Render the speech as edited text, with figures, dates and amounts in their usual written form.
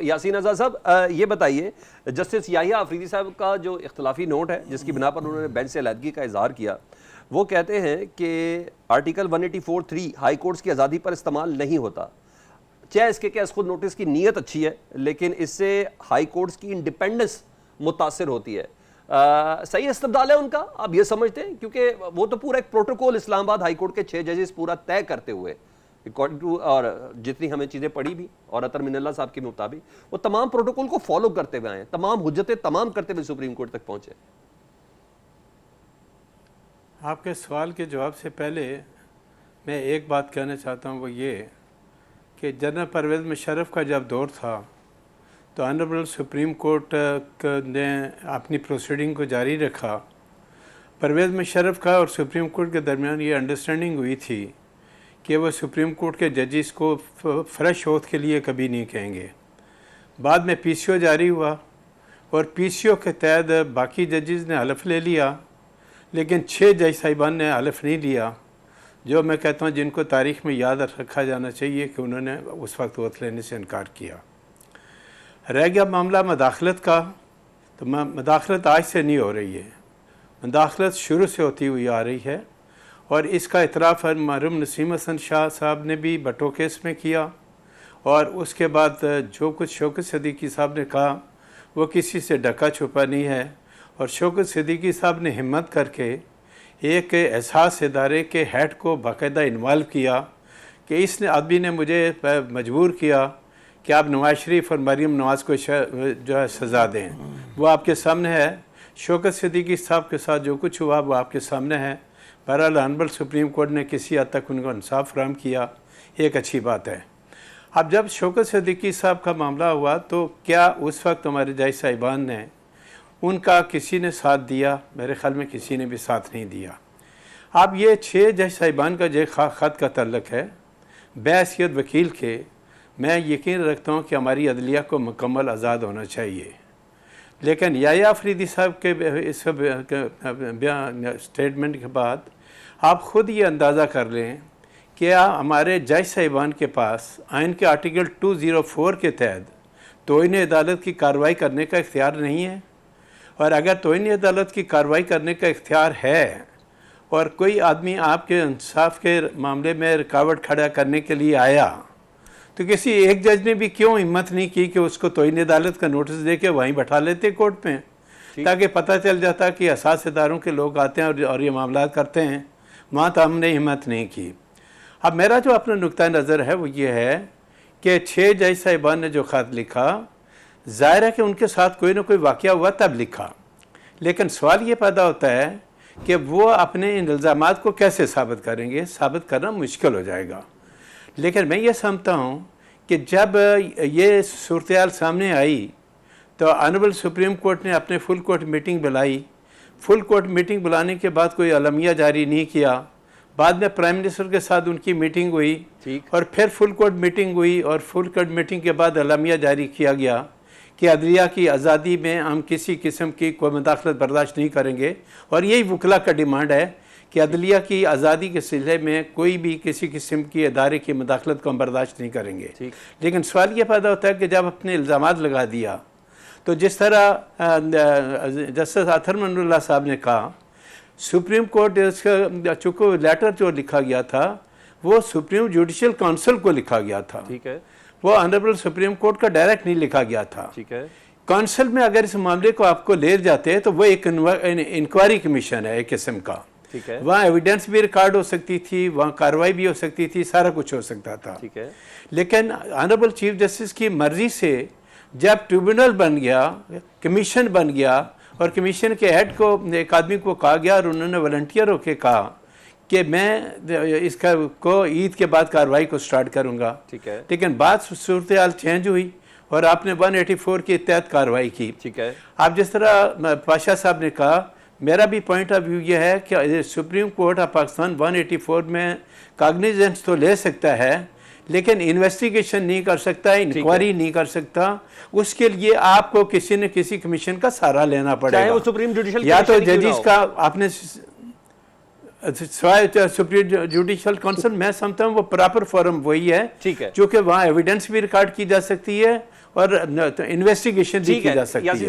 यासीन आज़ाद साहब, ये बताइए, जस्टिस याहिया अफरीदी साहब का जो इख्तलाफी नोट है जिसकी बिना पर उन्होंने बेंच से अलहदगी का इजहार किया, वो कहते हैं कि आर्टिकल 184(3) हाई कोर्ट्स की आज़ादी पर इस्तेमाल नहीं होता। चाहे इसके क्या खुद नोटिस की नीयत अच्छी है, लेकिन इससे हाई कोर्ट्स की इंडिपेंडेंस मुतासर होती है। सही इस्तेमाल है उनका, आप ये समझते हैं? क्योंकि वो तो पूरा एक प्रोटोकॉल इस्लामाबाद हाई कोर्ट के 6 जजेस पूरा तय करते हुए, अकॉर्डिंग टू, और जितनी हमें चीज़ें पढ़ी भी और अतर मिनल्ला साहब के मुताबिक वो तमाम प्रोटोकॉल को फॉलो करते हुए आए, तमाम हुज्जतें तमाम करते हुए सुप्रीम कोर्ट तक पहुंचे। आपके सवाल के जवाब से पहले मैं एक बात कहना चाहता हूँ, वो ये कि जनरल परवेज़ मुशर्रफ का जब दौर था तो ऑनरेबल सुप्रीम कोर्ट ने अपनी प्रोसीडिंग को जारी रखा। परवेज़ मुशर्रफ का और सुप्रीम कोर्ट के दरमियान ये अंडरस्टैंडिंग हुई थी कि वो सुप्रीम कोर्ट के जजेस को फ्रेश ओथ के लिए कभी नहीं कहेंगे। बाद में पीसीओ जारी हुआ और पीसीओ के तहत बाकी जजेस ने हलफ ले लिया, लेकिन 6 जज साहिबान ने हलफ नहीं लिया, जो मैं कहता हूँ जिनको तारीख़ में याद रखा जाना चाहिए कि उन्होंने उस वक्त ओथ लेने से इनकार किया। रह गया मामला मदाखलत का, तो मदाखलत आज से नहीं हो रही है, मदाखलत शुरू से होती हुई आ रही है और इसका इतराफ़ मरहूम नसीम हसन शाह साहब ने भी भट्टो केस में किया। और उसके बाद जो कुछ शौकत सिद्दीकी साहब ने कहा वो किसी से ढका छुपा नहीं है, और शौकत सिद्दीकी साहब ने हिम्मत करके एक एहसास इदारे के हेड को बाकायदा इन्वॉल्व किया कि इसने आदमी ने मुझे मजबूर किया कि आप नवाज शरीफ और मरीम नवाज़ को जो है सज़ा दें। वो आपके सामने है, शौकत सिद्दीकी साहब के साथ जो कुछ हुआ वो आपके सामने है। बहरहाल ऑनरेबल सुप्रीम कोर्ट ने किसी हद तक उनको इंसाफ फराहम किया, एक अच्छी बात है। अब जब शौकत सिद्दीकी साहब का मामला हुआ तो क्या उस वक्त हमारे जज साहिबान ने उनका किसी ने साथ दिया? मेरे ख्याल में किसी ने भी साथ नहीं दिया। अब ये 6 जज साहिबान का जो ख़त का तल्लक है, बहैसियत वकील के मैं यकीन रखता हूँ कि हमारी अदलिया को मुकम्मल आज़ाद होना चाहिए, लेकिन याहिया अफरीदी साहब के इस स्टेटमेंट के बाद आप ख़ुद ये अंदाज़ा कर लें कि हमारे जज साहिबान के पास आइन के आर्टिकल 204 के तहत तोहीन अदालत की कार्रवाई करने का इख्तियार नहीं है। और अगर तोहीन अदालत की कार्रवाई करने का इख्तियार है और कोई आदमी आपके इंसाफ के मामले में रुकावट खड़ा करने के लिए आया, तो किसी एक जज ने भी क्यों हिम्मत नहीं की कि उसको तोहीन अदालत का नोटिस दे के वहीं बैठा लेते कोर्ट में, ताकि पता चल जाता कि असास इदारों के लोग आते हैं और ये मामला करते हैं। वहाँ तो हमने हिम्मत नहीं की। अब मेरा जो अपना नुक्ता नज़र है वो ये है कि 6 जज साहिबान ने जो ख़त लिखा, ज़ाहिर है कि उनके साथ कोई ना कोई वाक़या हुआ तब लिखा, लेकिन सवाल ये पैदा होता है कि वो अपने इन इल्ज़ामात को कैसे साबित करेंगे। साबित करना मुश्किल हो जाएगा। लेकिन मैं ये समझता हूँ कि जब ये सूरत सामने आई तो ऑनरेबल सुप्रीम कोर्ट ने अपने फुल कोर्ट मीटिंग बुलाई। फुल कोर्ट मीटिंग बुलाने के बाद कोई अलमिया जारी नहीं किया। बाद में प्राइम मिनिस्टर के साथ उनकी मीटिंग हुई और फिर फुल कोर्ट मीटिंग हुई और फुल कोर्ट मीटिंग के बाद अलमिया जारी किया गया कि अदलिया की आज़ादी में हम किसी किस्म की कोई मुदाखलत बर्दाश्त नहीं करेंगे। और यही वकला का डिमांड है कि अदलिया की आज़ादी के सिलसिले में कोई भी किसी किस्म की अदारे की मुदाखलत को हम बर्दाश्त नहीं करेंगे। लेकिन सवाल ये पैदा होता है कि जब अपने इल्ज़ामात लगा दिया तो जिस तरह जस्टिस अतर मनरुल्लाह साहब ने कहा, सुप्रीम कोर्ट इसका चूँकि लेटर जो लिखा गया था वो सुप्रीम जुडिशल काउंसिल को लिखा गया था, ठीक है, वो ऑनरेबल सुप्रीम कोर्ट का डायरेक्ट नहीं लिखा गया था, ठीक है। काउंसिल में अगर इस मामले को आपको ले जाते हैं तो वो एक इंक्वायरी कमीशन है एक किस्म का, ठीक है। वहाँ एविडेंस भी रिकॉर्ड हो सकती थी, वहाँ कार्रवाई भी हो सकती थी, सारा कुछ हो सकता था, ठीक है। लेकिन ऑनरेबल चीफ जस्टिस की मर्जी से जब ट्रिब्यूनल बन गया, कमीशन बन गया और कमीशन के हेड को एक आदमी को कहा गया और उन्होंने वॉलंटियर होकर कहा कि मैं इसका को ईद के बाद कार्रवाई को स्टार्ट करूंगा, ठीक है। लेकिन बात सूरत हाल चेंज हुई और आपने 184 के तहत कार्रवाई की, ठीक है। आप जिस तरह पाशा साहब ने कहा, मेरा भी पॉइंट ऑफ व्यू ये है कि सुप्रीम कोर्ट ऑफ पाकिस्तान 184 में काग्निजेंस तो ले सकता है लेकिन इन्वेस्टिगेशन नहीं कर सकता, इंक्वायरी नहीं कर सकता। उसके लिए आपको किसी न किसी कमीशन का सहारा लेना पड़ेगा, वो सुप्रीम जुडिशल या तो जजेस का आपने सुप्रीम जुडिशल काउंसिल। मैं समझता हूँ वो प्रॉपर फोरम वही है, ठीक है, क्योंकि वहाँ एविडेंस भी रिकॉर्ड की जा सकती है और इन्वेस्टिगेशन भी ठीक की है, जा सकती यासीन है।